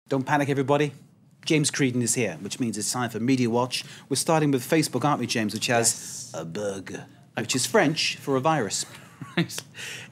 Don't panic, everybody. James Creedon is here, which means it's time for Media Watch. We're starting with Facebook, aren't we, James, which has a bug, which is French for a virus. Right.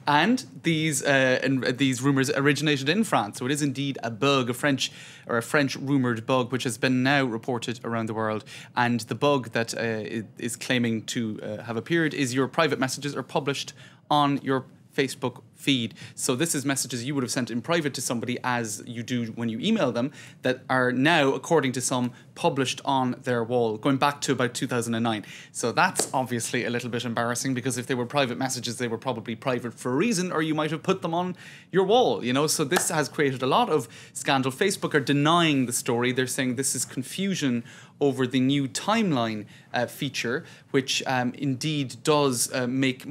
And these rumours originated in France, so it is indeed a bug, a French rumoured bug, which has been now reported around the world. And the bug that is claiming to have appeared is your private messages are published on your Facebook feed. So this is messages you would have sent in private to somebody, as you do when you email them, that are now, according to some, published on their wall, going back to about 2009. So that's obviously a little bit embarrassing, because if they were private messages, they were probably private for a reason, or you might have put them on your wall, you know. So this has created a lot of scandal. Facebook are denying the story. They're saying this is confusion over the new timeline feature, which indeed does make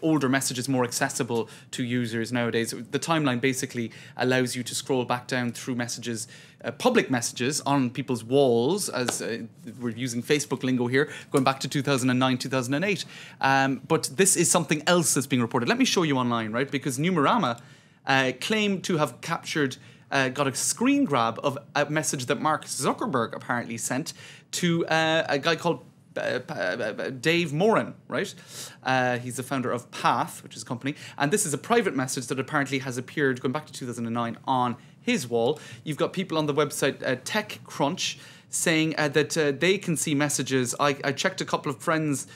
older messages more accessible to users nowadays. The timeline basically allows you to scroll back down through messages, public messages on people's walls, as we're using Facebook lingo here, going back to 2009, 2008. But this is something else that's being reported. Let me show you online, right? Because Numerama claim to have captured got a screen grab of a message that Mark Zuckerberg apparently sent to a guy called Dave Morin, right? He's the founder of Path, which is a company. And this is a private message that apparently has appeared, going back to 2009, on his wall. You've got people on the website TechCrunch saying that they can see messages. I checked a couple of friends'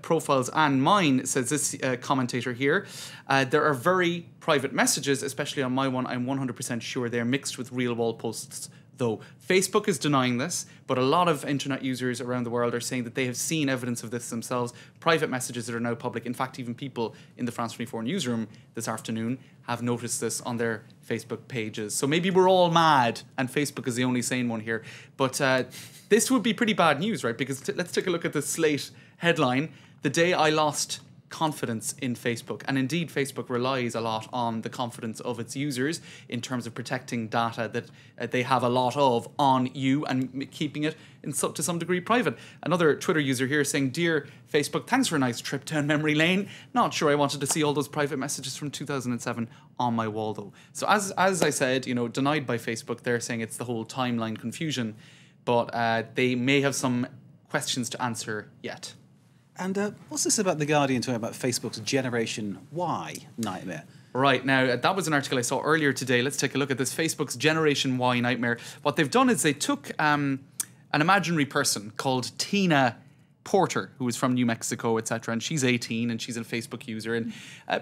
profiles and mine, says this commentator here. There are very private messages, especially on my one. I'm 100% sure they're mixed with real wall posts, though. Facebook is denying this, but a lot of internet users around the world are saying that they have seen evidence of this themselves. Private messages that are now public. In fact, even people in the France 24 newsroom this afternoon have noticed this on their Facebook pages. So maybe we're all mad and Facebook is the only sane one here. But this would be pretty bad news, right? Because let's take a look at the Slate headline: "The day I lost confidence in Facebook." And indeed, Facebook relies a lot on the confidence of its users in terms of protecting data that they have a lot of on you and keeping it to some degree private. Another Twitter user here saying, "Dear Facebook, thanks for a nice trip down memory lane. Not sure I wanted to see all those private messages from 2007 on my wall, though." So as I said, you know, denied by Facebook. They're saying it's the whole timeline confusion, but they may have some questions to answer yet. And what's this about The Guardian talking about Facebook's Generation Y nightmare? Right, now that was an article I saw earlier today. Let's take a look at this Facebook's Generation Y nightmare. What they've done is they took an imaginary person called Tina Porter, who is from New Mexico, etc. And she's 18 and she's a Facebook user and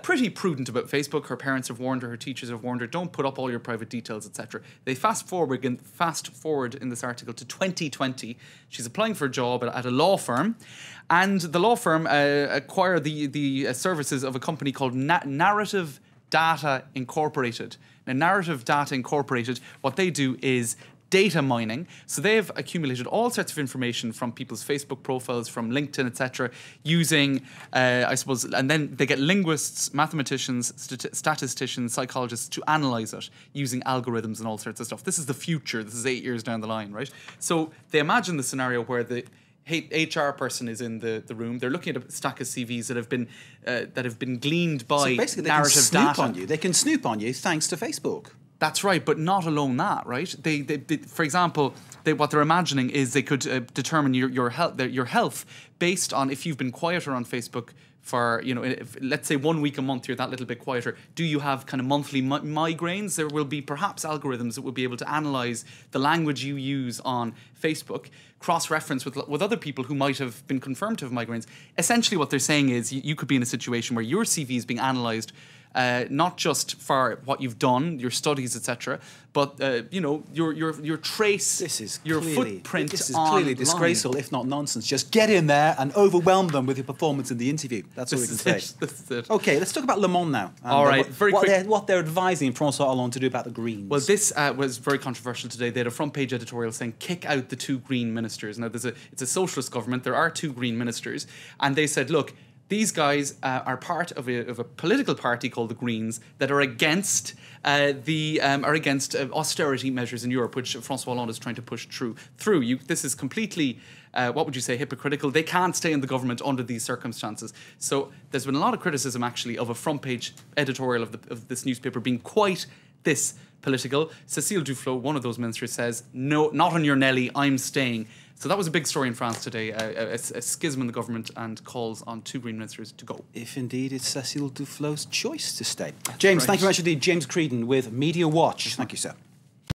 pretty prudent about Facebook. Her parents have warned her teachers have warned her, don't put up all your private details, etc. They fast forward in this article to 2020. She's applying for a job at a law firm, and the law firm acquired the services of a company called Narrative Data Incorporated. Now, Narrative Data Incorporated, what they do is data mining. So they've accumulated all sorts of information from people's Facebook profiles, from LinkedIn, etc., using, I suppose, and then they get linguists, mathematicians, statisticians, psychologists to analyze it using algorithms and all sorts of stuff. This is the future. This is 8 years down the line, right? So they imagine the scenario where the HR person is in the room. They're looking at a stack of CVs that have been gleaned by so basically they narrative can snoop data. on you. They can snoop on you thanks to Facebook. That's right, but not alone that, right? They for example, what they're imagining is they could determine your health based on if you've been quieter on Facebook for, you know, let's say 1 week a month, you're that little bit quieter. Do you have kind of monthly migraines? There will be perhaps algorithms that will be able to analyze the language you use on Facebook, cross-reference with other people who might have been confirmed to have migraines. Essentially what they're saying is you could be in a situation where your CV is being analyzed not just for what you've done, your studies, etc., but you know, your trace, your footprint. This is clearly disgraceful, if not nonsense. Just get in there and overwhelm them with your performance in the interview. That's all we can say. This is it. Okay, let's talk about Le Monde now. All right, what they're advising François Hollande to do about the Greens. Well, this was very controversial today. They had a front page editorial saying, "Kick out the 2 Green ministers." Now, it's a socialist government. There are 2 Green ministers, and they said, look, these guys are part of a political party called the Greens that are against austerity measures in Europe, which François Hollande is trying to push through. This is completely, what would you say, hypocritical. They can't stay in the government under these circumstances. So there's been a lot of criticism, actually, of a front page editorial of this newspaper being quite this political. Cécile Duflot, one of those ministers, says, no, not on your Nelly, I'm staying. So that was a big story in France today, a schism in the government, and calls on 2 Green ministers to go. If indeed it's Cécile Duflot's choice to stay. James, right. thank you very much indeed. James Creedon with Media Watch. Thank you, sir.